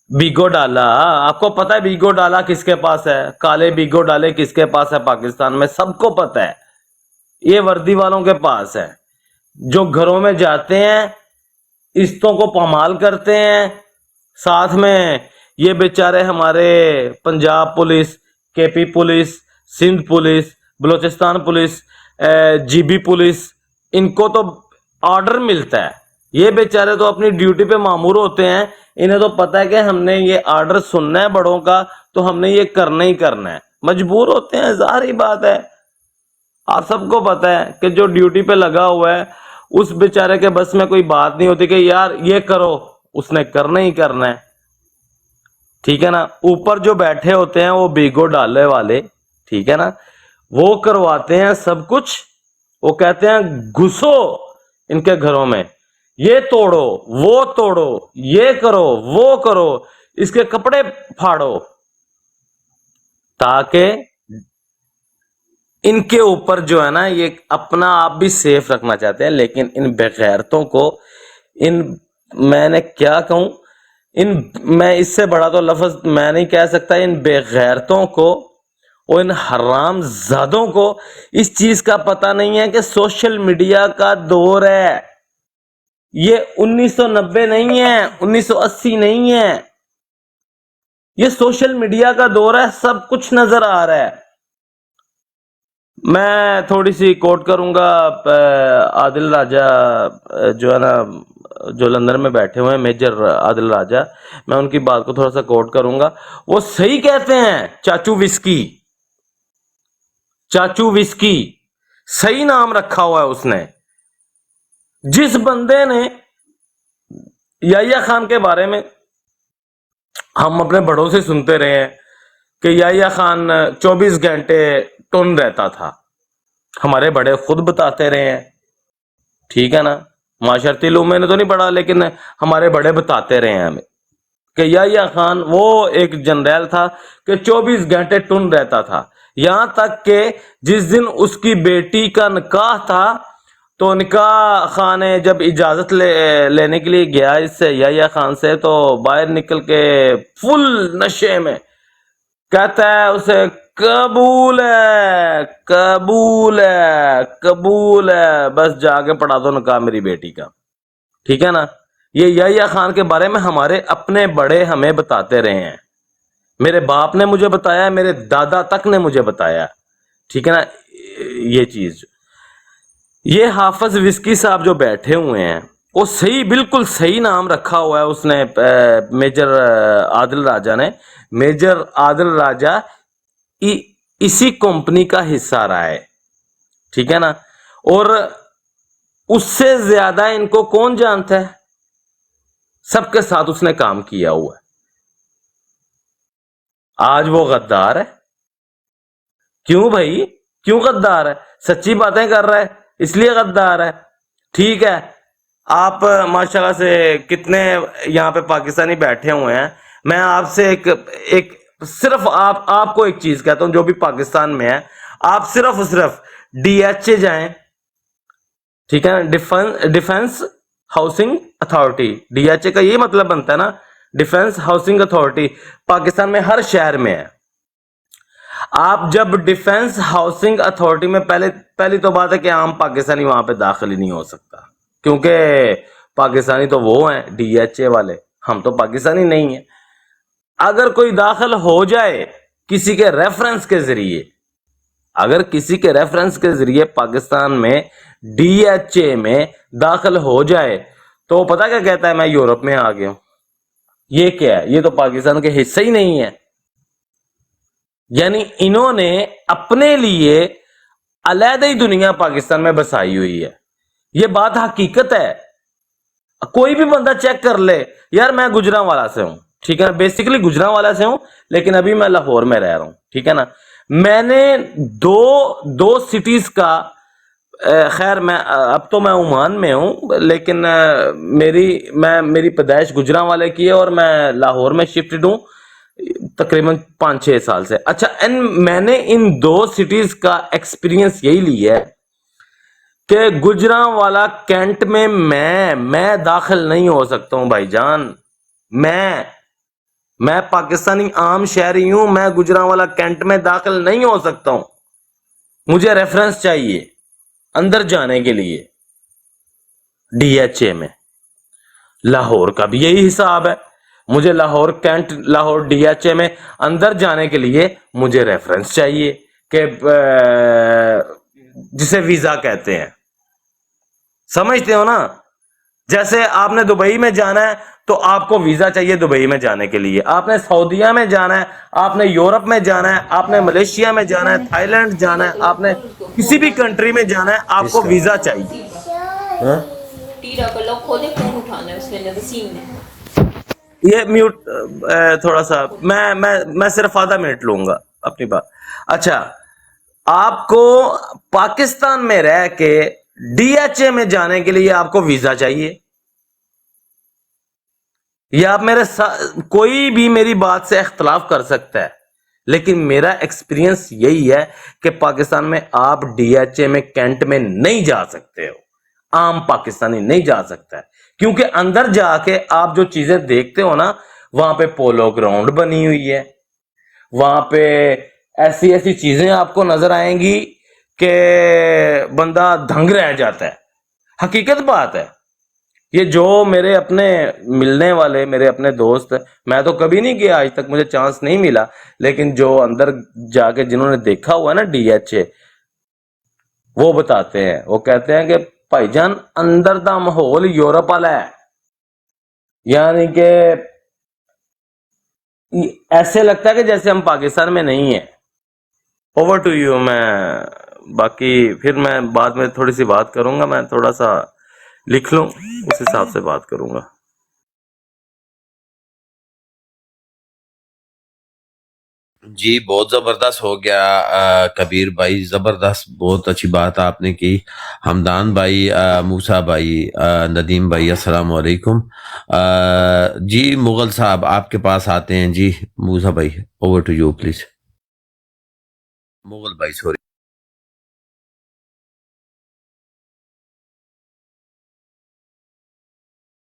بیگو ڈالا, آپ کو پتہ ہے بیگو ڈالا کس کے پاس ہے, کالے بیگو ڈالے کس کے پاس ہے پاکستان میں, سب کو پتہ ہے, یہ وردی والوں کے پاس ہے, جو گھروں میں جاتے ہیں عزتوں کو پامال کرتے ہیں. ساتھ میں یہ بیچارے ہمارے Punjab police, K P police, Sindh police, Balochistan police, G B police, ان کو تو آرڈر ملتا ہے, یہ بیچارے تو اپنی ڈیوٹی پہ مامور ہوتے ہیں, انہیں تو پتہ ہے کہ ہم نے یہ آرڈر سننا ہے بڑوں کا, تو ہم نے یہ کرنا ہی کرنا ہے, مجبور ہوتے ہیں, ظاہری بات ہے. آپ سب کو پتہ ہے کہ جو ڈیوٹی پہ لگا ہوا ہے اس بیچارے کے بس میں کوئی بات نہیں ہوتی کہ یار یہ کرو, اس نے کرنا ہی کرنا ہے, ٹھیک ہے نا. اوپر جو بیٹھے ہوتے ہیں وہ بیگو ڈالے والے, ٹھیک ہے نا, وہ کرواتے ہیں سب کچھ, وہ کہتے ہیں گھسو ان کے گھروں میں, یہ توڑو وہ توڑو, یہ کرو وہ کرو, اس کے کپڑے پھاڑو, تاکہ ان کے اوپر جو ہے نا یہ اپنا آپ بھی سیف رکھنا چاہتے ہیں. لیکن ان بغیرتوں کو, میں نے کیا کہوں, میں اس سے بڑا تو لفظ میں نہیں کہہ سکتا, ان بے غیرتوں کو اور ان حرام زادوں کو اس چیز کا پتہ نہیں ہے کہ سوشل میڈیا کا دور ہے. یہ 1990 نہیں ہے, 1980 نہیں ہے, یہ سوشل میڈیا کا دور ہے, سب کچھ نظر آ رہا ہے. میں تھوڑی سی کوٹ کروں گا عادل راجہ جو ہے نا, جو لندن میں بیٹھے ہوئے ہیں, میجر عادل راجہ, میں ان کی بات کو تھوڑا سا کوٹ کروں گا. وہ صحیح کہتے ہیں, چاچو وسکی صحیح نام رکھا ہوا ہے اس نے. جس بندے نے یحییٰ خان کے بارے میں ہم اپنے بڑوں سے سنتے رہے ہیں کہ یحییٰ خان 24 گھنٹے ٹن رہتا تھا, ہمارے بڑے خود بتاتے رہے ہیں, ٹھیک ہے نا. معاشرتی علوم میں نے تو نہیں پڑھا, لیکن ہمارے بڑے بتاتے رہے ہیں ہمیں. کہ یحییٰ خان وہ ایک جنرل تھا کہ 24 گھنٹے ٹن رہتا تھا، یہاں تک کہ جس دن اس کی بیٹی کا نکاح تھا تو نکاح خان نے جب اجازت لینے کے لیے گیا اس سے یحییٰ خان سے، تو باہر نکل کے فل نشے میں کہتا ہے اسے قبول ہے قبول ہے قبول ہے، بس جا کے پڑھا دو نکاح میری بیٹی کا، ٹھیک ہے نا۔ یہ یحییٰ خان کے بارے میں ہمارے اپنے بڑے ہمیں بتاتے رہے ہیں، میرے باپ نے مجھے بتایا، میرے دادا تک نے مجھے بتایا، ٹھیک ہے نا۔ یہ چیز یہ حافظ وسکی صاحب جو بیٹھے ہوئے ہیں، وہ صحیح بالکل صحیح نام رکھا ہوا ہے اس نے، میجر عادل راجہ نے۔ میجر عادل راجہ اسی کمپنی کا حصہ رہا ہے، ٹھیک ہے نا۔ اور اس سے زیادہ ان کو کون جانتا ہے؟ سب کے ساتھ اس نے کام کیا ہوا ہے۔ آج وہ غدار ہے، کیوں بھائی؟ کیوں غدار ہے؟ سچی باتیں کر رہا ہے اس لیے غدار ہے، ٹھیک ہے۔ آپ ماشاءاللہ سے کتنے یہاں پہ پاکستانی بیٹھے ہوئے ہیں، میں آپ سے ایک صرف آپ کو ایک چیز کہتا ہوں، جو بھی پاکستان میں ہے، آپ صرف ڈی ایچ اے جائیں، ٹھیک ہے نا، Defence Housing Authority, D H A کا یہ مطلب بنتا ہے نا، ڈیفنس ہاؤسنگ اتھارٹی، پاکستان میں ہر شہر میں ہے۔ آپ جب ڈیفنس ہاؤسنگ اتھارٹی میں پہلی تو بات ہے کہ عام پاکستانی وہاں پہ داخل ہی نہیں ہو سکتا، کیونکہ پاکستانی تو وہ ہیں ڈی ایچ اے والے، ہم تو پاکستانی نہیں ہیں۔ اگر کوئی داخل ہو جائے کسی کے ریفرنس کے ذریعے، اگر کسی کے ریفرنس کے ذریعے پاکستان میں ڈی ایچ اے میں داخل ہو جائے تو پتہ کیا کہتا ہے؟ میں یورپ میں آ گیا ہوں۔ یہ کیا ہے؟ یہ تو پاکستان کے حصہ ہی نہیں ہے۔ یعنی انہوں نے اپنے لیے علیحدہ ہی دنیا پاکستان میں بسائی ہوئی ہے، یہ بات حقیقت ہے۔ کوئی بھی بندہ چیک کر لے، یار میں گجرانوالہ سے ہوں، ٹھیک ہے نا، بیسیکلی گجرانوالہ سے ہوں، لیکن ابھی میں لاہور میں رہ رہا ہوں، ٹھیک ہے نا۔ میں نے دو سٹیز کا، خیر میں اب تو میں عمان میں ہوں، لیکن میری پیدائش گجرانوالے کی ہے اور میں لاہور میں شفٹڈ ہوں تقریباً 5-6 سال سے۔ اچھا، میں نے ان 2 سٹیز کا ایکسپیرینس یہی لیا ہے کہ گجرانوالہ کینٹ میں میں داخل نہیں ہو سکتا ہوں بھائی جان، میں پاکستانی عام شہری ہوں، میں گجرانوالہ کینٹ میں داخل نہیں ہو سکتا ہوں، مجھے ریفرنس چاہیے اندر جانے کے لیے ڈی ایچ اے میں۔ لاہور کا بھی یہی حساب ہے، مجھے Lahore Cantt, Lahore D H A میں اندر جانے کے لیے مجھے ریفرنس چاہیے، کہ جسے ویزا کہتے ہیں، سمجھتے ہو نا۔ جیسے آپ نے دبئی میں جانا ہے تو آپ کو ویزا چاہیے دبئی میں جانے کے لیے، آپ نے سعودیہ میں جانا ہے، آپ نے یورپ میں جانا ہے، آپ نے ملیشیا میں جانا ہے، تھائی لینڈ جانا ہے، آپ نے کسی بھی کنٹری میں جانا ہے، آپ کو ویزا چاہیے۔ یہ میوٹ تھوڑا سا، میں صرف آدھا منٹ لوں گا اپنی بات۔ اچھا، آپ کو پاکستان میں رہ کے ڈی ایچ اے میں جانے کے لیے آپ کو ویزا چاہیے، یا آپ کوئی بھی میری بات سے اختلاف کر سکتا ہے، لیکن میرا ایکسپیرینس یہی ہے کہ پاکستان میں آپ ڈی ایچ اے میں کینٹ میں نہیں جا سکتے ہو، عام پاکستانی نہیں جا سکتا ہے، کیونکہ اندر جا کے آپ جو چیزیں دیکھتے ہو نا، وہاں پہ پولو گراؤنڈ بنی ہوئی ہے، وہاں پہ ایسی چیزیں آپ کو نظر آئیں گی کہ بندہ دھنگ رہ جاتا ہے۔ حقیقت بات ہے، یہ جو میرے اپنے ملنے والے، میرے اپنے دوست، میں تو کبھی نہیں گیا آج تک، مجھے چانس نہیں ملا، لیکن جو اندر جا کے جنہوں نے دیکھا ہوا ہے نا ڈی ایچ اے، وہ بتاتے ہیں، وہ کہتے ہیں کہ بھائی جان اندر دا ماحول یورپ والا ہے، یعنی کہ ایسے لگتا ہے کہ جیسے ہم پاکستان میں نہیں ہیں۔ Over to you. میں باقی پھر میں بعد میں تھوڑی سی بات کروں گا، میں تھوڑا سا لکھ لوں، اس حساب سے بات کروں گا۔ جی بہت زبردست ہو گیا کبیر بھائی، زبردست، بہت اچھی بات آپ نے کی. حمدان بھائی، موسیٰ بھائی، ندیم بھائی، السلام علیکم. جی مغل صاحب آپ کے پاس آتے ہیں. جی موسیٰ بھائی over to you please. Mughal بھائی سوری.